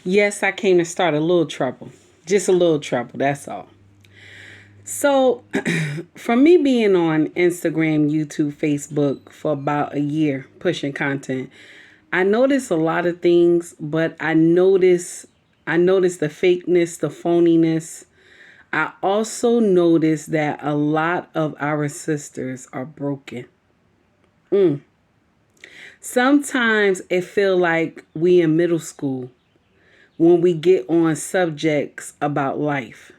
Yes, I came to start a little trouble. Just a little trouble, that's all. So, from me being on Instagram, YouTube, Facebook for about a year pushing content, I notice a lot of things, but I notice the fakeness, the phoniness. I also notice that a lot of our sisters are broken. Sometimes it feel like we in middle school when we get on subjects about life.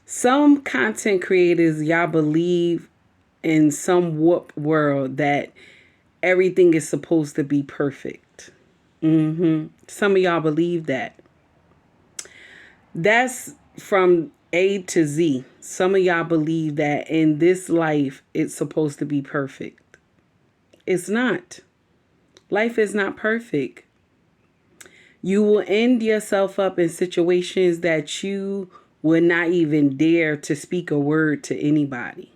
Some content creators, y'all believe in some warped world that everything is supposed to be perfect. Some of y'all believe that. That's from A to Z. Some of y'all believe that in this life it's supposed to be perfect. It's not. Life is not perfect. You will end yourself up in situations that you would not even dare to speak a word to anybody.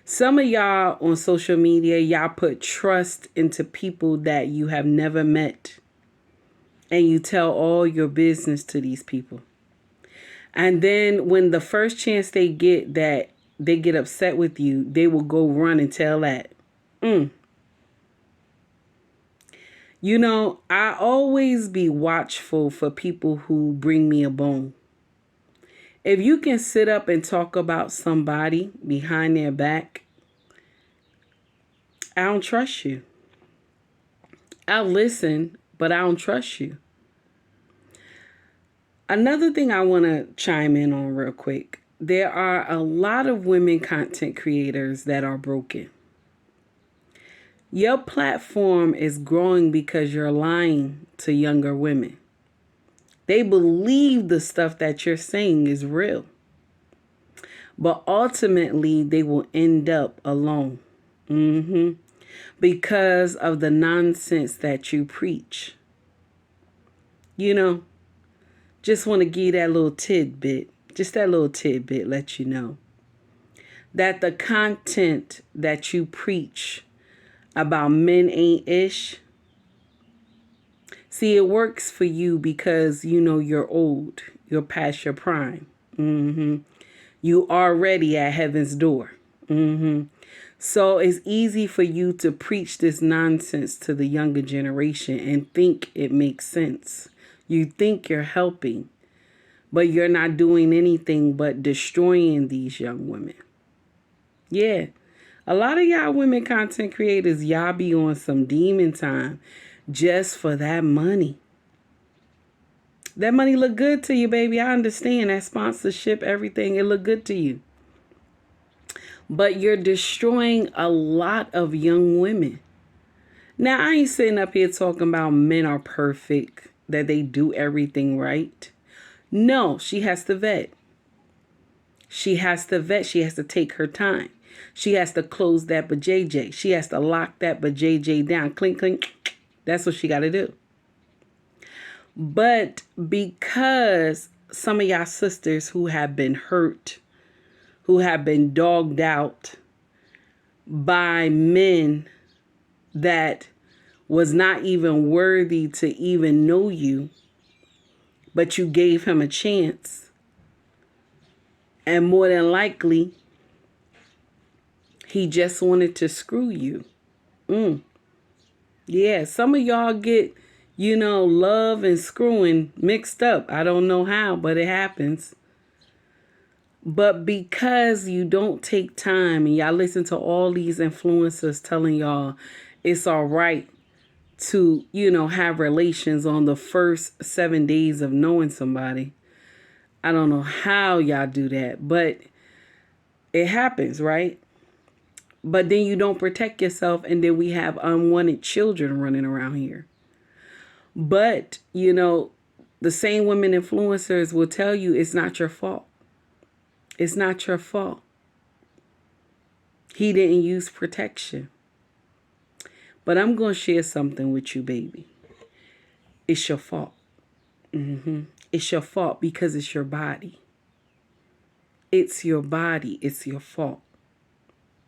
Some of y'all on social media, y'all put trust into people that you have never met. And you tell all your business to these people. And then when the first chance they get that they get upset with you, they will go run and tell that. I always be watchful for people who bring me a bone. If you can sit up and talk about somebody behind their back, I don't trust you. I'll listen, but I don't trust you. Another thing I want to chime in on real quick. There are a lot of women content creators that are broken. Your platform is growing because you're lying to younger women. They believe the stuff that you're saying is real. But ultimately, they will end up alone. Because of the nonsense that you preach. You know, just want to give you that little tidbit. Just that little tidbit, let you know that the content that you preach about men ain't ish. See, it works for you because you're old. You're past your prime. You already at heaven's door. So it's easy for you to preach this nonsense to the younger generation and think it makes sense. You think you're helping, but you're not doing anything but destroying these young women. Yeah. A lot of y'all women content creators, y'all be on some demon time just for that money. That money look good to you, baby. I understand that sponsorship, everything, it look good to you. But you're destroying a lot of young women. Now, I ain't sitting up here talking about men are perfect, that they do everything right. No, she has to vet. She has to vet. She has to take her time. She has to close that JJ. She has to lock that JJ down. Clink, clink. That's what she got to do. But because some of y'all sisters who have been hurt, who have been dogged out by men that was not even worthy to even know you, but you gave him a chance. And more than likely, he just wanted to screw you. Yeah, some of y'all get, love and screwing mixed up. I don't know how, but it happens. But because you don't take time and y'all listen to all these influencers telling y'all it's all right to, have relations on the first 7 days of knowing somebody. I don't know how y'all do that, but it happens, right? But then you don't protect yourself, and then we have unwanted children running around here. But, the same women influencers will tell you it's not your fault. It's not your fault. He didn't use protection. But I'm going to share something with you, baby. It's your fault. It's your fault because it's your body. It's your body. It's your fault.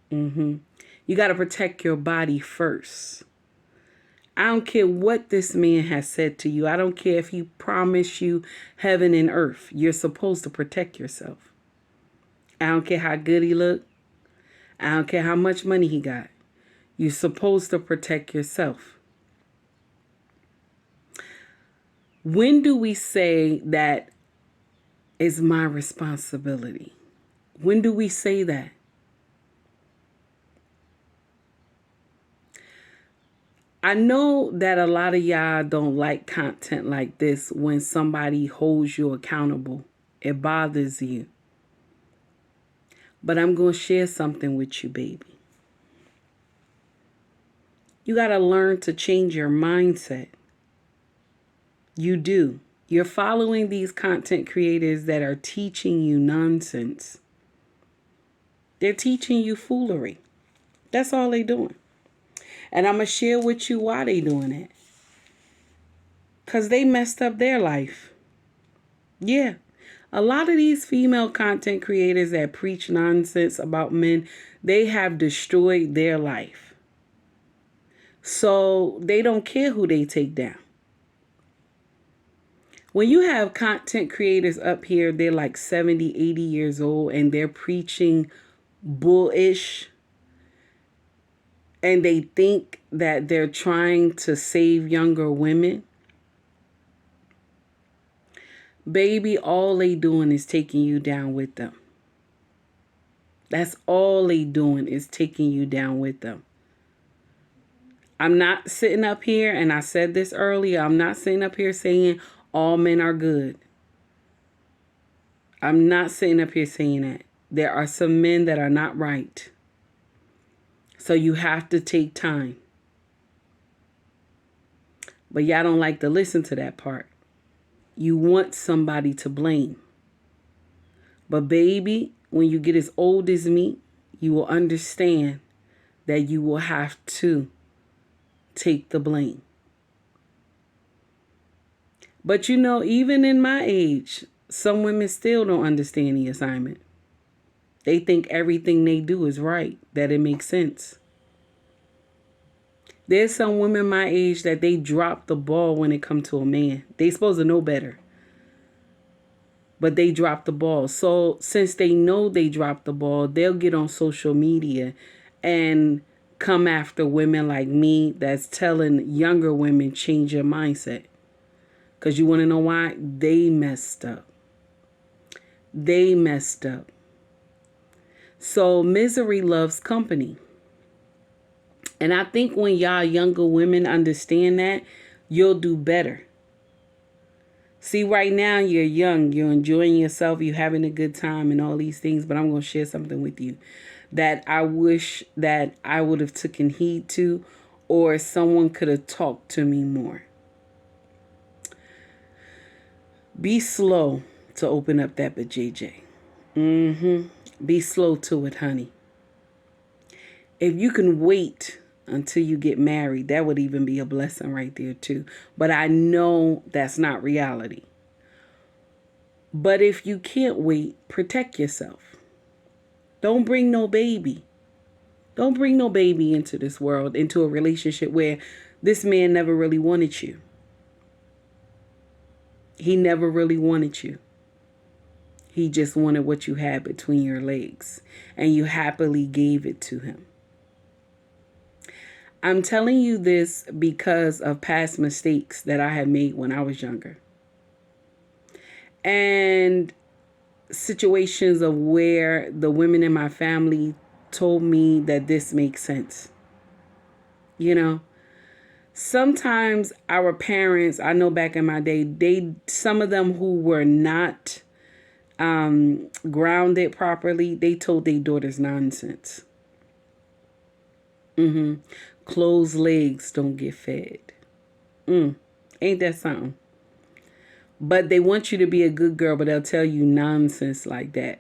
You got to protect your body first. I don't care what this man has said to you. I don't care if he promised you heaven and earth. You're supposed to protect yourself. I don't care how good he looked. I don't care how much money he got. You're supposed to protect yourself. When do we say that is my responsibility? When do we say that? I know that a lot of y'all don't like content like this when somebody holds you accountable. It bothers you. But I'm going to share something with you, baby. You got to learn to change your mindset. You do. You're following these content creators that are teaching you nonsense. They're teaching you foolery. That's all they're doing. And I'm going to share with you why they're doing it. Because they messed up their life. Yeah. A lot of these female content creators that preach nonsense about men, they have destroyed their life. So they don't care who they take down. When you have content creators up here, they're like 70, 80 years old and they're preaching bullish, and they think that they're trying to save younger women. Baby, all they doing is taking you down with them. That's all they doing is taking you down with them. I'm not sitting up here, and I said this earlier, I'm not sitting up here saying all men are good. I'm not sitting up here saying that. There are some men that are not right. So you have to take time. But y'all don't like to listen to that part. You want somebody to blame. But baby, when you get as old as me, you will understand that you will have to take the blame. But you know, even in my age, some women still don't understand the assignment. They think everything they do is right, that it makes sense. There's some women my age that they drop the ball when it comes to a man. They supposed to know better. But they drop the ball. So since they know they dropped the ball, they'll get on social media and come after women like me that's telling younger women change your mindset. Because you want to know why? They messed up. They messed up. So misery loves company. And I think when y'all younger women understand that, you'll do better. See, right now you're young, you're enjoying yourself, you're having a good time and all these things, but I'm going to share something with you that I wish that I would have taken heed to, or someone could have talked to me more. Be slow to open up that JJ. Be slow to it, honey. If you can wait until you get married, that would even be a blessing right there too. But I know that's not reality. But if you can't wait, protect yourself. Don't bring no baby. Don't bring no baby into this world, into a relationship where this man never really wanted you. He never really wanted you. He just wanted what you had between your legs, and you happily gave it to him. I'm telling you this because of past mistakes that I had made when I was younger. And situations of where the women in my family told me that this makes sense. You know, sometimes our parents, I know back in my day, some of them who were not grounded properly, they told their daughters nonsense. Closed legs don't get fed. Ain't that something? But they want you to be a good girl, but they'll tell you nonsense like that.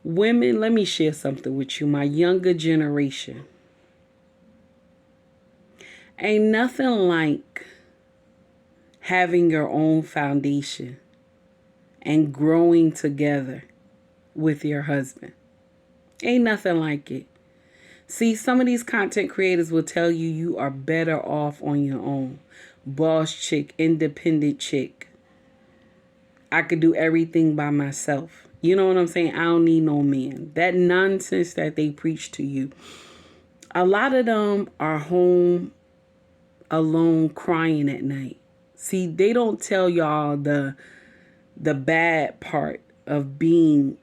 Women, let me share something with you. My younger generation. Ain't nothing like having your own foundation and growing together with your husband. Ain't nothing like it. See, some of these content creators will tell you you are better off on your own. Boss chick, independent chick. I could do everything by myself. You know what I'm saying? I don't need no man. That nonsense that they preach to you. A lot of them are home alone crying at night. See, they don't tell y'all the bad part of being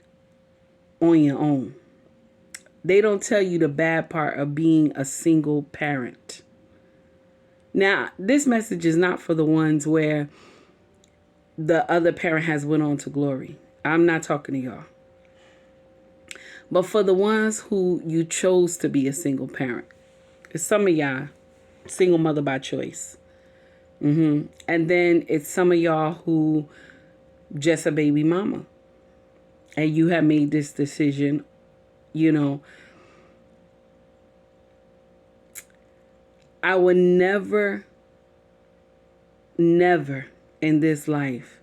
on your own. They don't tell you the bad part of being a single parent. Now, this message is not for the ones where the other parent has went on to glory. I'm not talking to y'all. But for the ones who you chose to be a single parent. It's some of y'all, single mother by choice. And then it's some of y'all who just a baby mama. And you have made this decision, you know. I would never in this life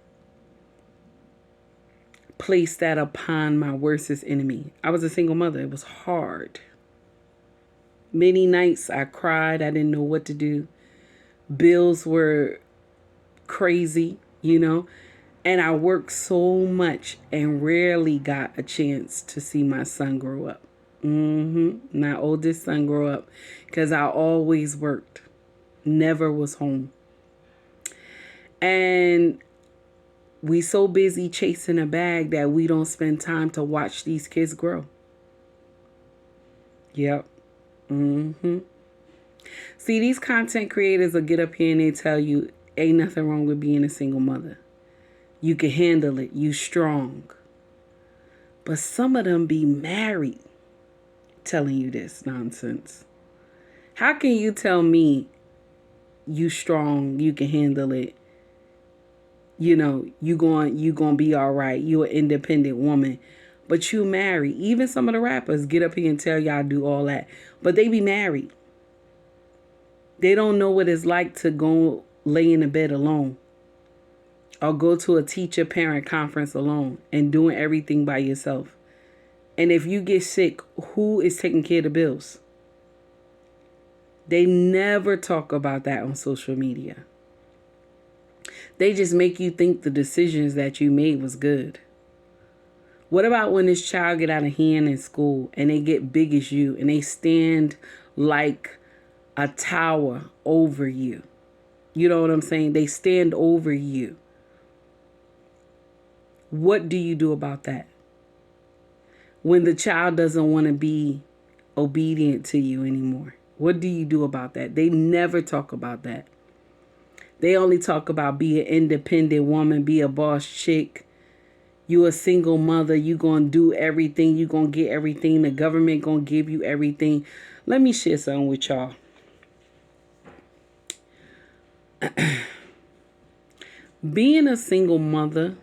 place that upon my worstest enemy. I was a single mother. It was hard. Many nights I cried. I didn't know what to do. Bills were crazy, you know. And I worked so much and rarely got a chance to see my son grow up. My oldest son grow up because I always worked. Never was home. And we so busy chasing a bag that we don't spend time to watch these kids grow. Yep. See, these content creators will get up here and they tell you ain't nothing wrong with being a single mother. You can handle it. You strong. But some of them be married telling you this nonsense. How can you tell me you strong, you can handle it? You know, you going be all right. You an independent woman. But you married. Even some of the rappers get up here and tell y'all do all that. But they be married. They don't know what it's like to go lay in the bed alone. Or go to a teacher-parent conference alone and doing everything by yourself. And if you get sick, who is taking care of the bills? They never talk about that on social media. They just make you think the decisions that you made was good. What about when this child get out of hand in school and they get big as you and they stand like a tower over you? You know what I'm saying? They stand over you. What do you do about that? When the child doesn't want to be obedient to you anymore, what do you do about that? They never talk about that. They only talk about be an independent woman, be a boss chick. You a single mother. You going to do everything. You going to get everything. The government going to give you everything. Let me share something with y'all. Being a single mother,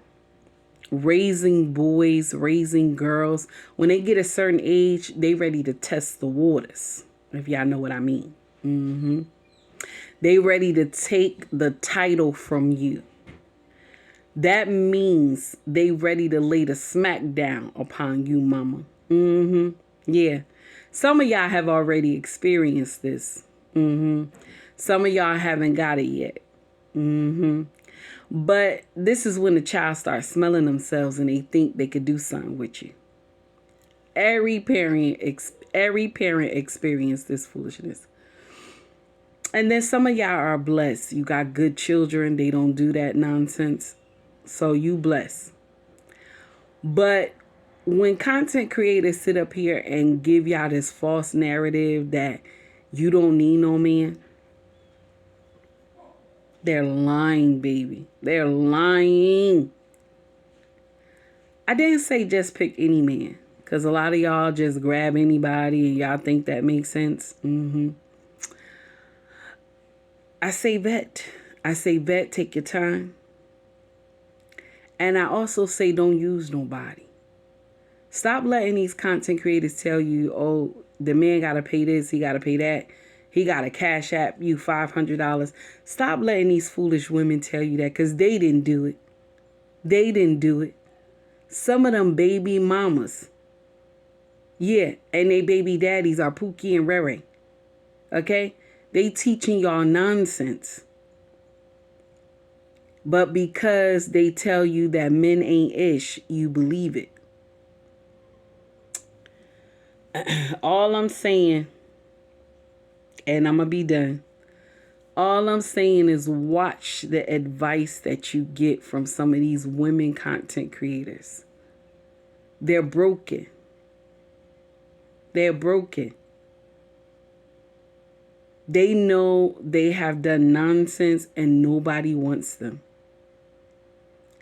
raising boys, raising girls, when they get a certain age, they ready to test the waters, if y'all know what I mean. They ready to take the title from you. That means they ready to lay the smack down upon you, mama. Yeah. Some of y'all have already experienced this. Some of y'all haven't got it yet. But this is when the child starts smelling themselves and they think they could do something with you. Every parent experienced this foolishness. And then some of y'all are blessed. You got good children. They don't do that nonsense. So you blessed. But when content creators sit up here and give y'all this false narrative that you don't need no man, they're lying, baby. They're lying. I didn't say just pick any man, because a lot of y'all just grab anybody and y'all think that makes sense. I say vet. Take your time. And I also say don't use nobody. Stop letting these content creators tell you, oh, the man got to pay this, he got to pay that. He got to cash app you $500. Stop letting these foolish women tell you that, because they didn't do it. They didn't do it. Some of them baby mamas Yeah, and they baby daddies are Pookie and Rere. Okay? They teaching y'all nonsense. But because they tell you that men ain't ish, you believe it. All I'm saying, and I'm going to be done. All I'm saying is watch the advice that you get from some of these women content creators. They're broken. They're broken. They know they have done nonsense and nobody wants them.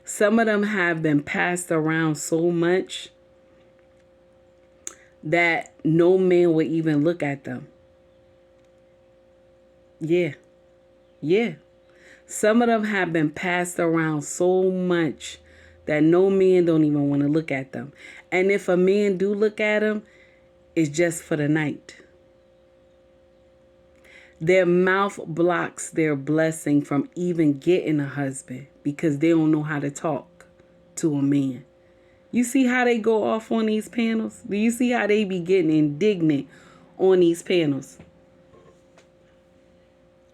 Some of them have been passed around so much that no man would even look at them. Yeah. Yeah. Some of them have been passed around so much that no man don't even want to look at them. And if a man do look at them, it's just for the night. Their mouth blocks their blessing from even getting a husband because they don't know how to talk to a man. You see how they go off on these panels? Do you see how they be getting indignant on these panels?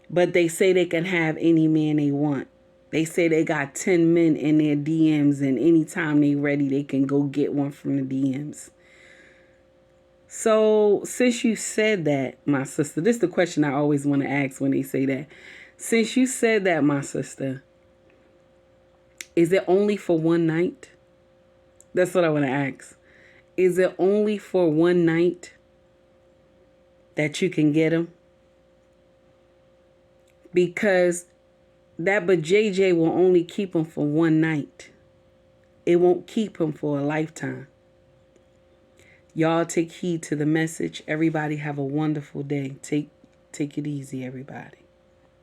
But they say they can have any man they want. They say they got 10 men in their DMs, and anytime they ready, they can go get one from the DMs. So since you said that, my sister, this is the question I always want to ask when they say that. Since you said that, my sister, is it only for one night? That's what I want to ask. Is it only for one night that you can get them? Because that but JJ will only keep them for one night. It won't keep them for a lifetime. Y'all take heed to the message. Everybody have a wonderful day. Take it easy, everybody.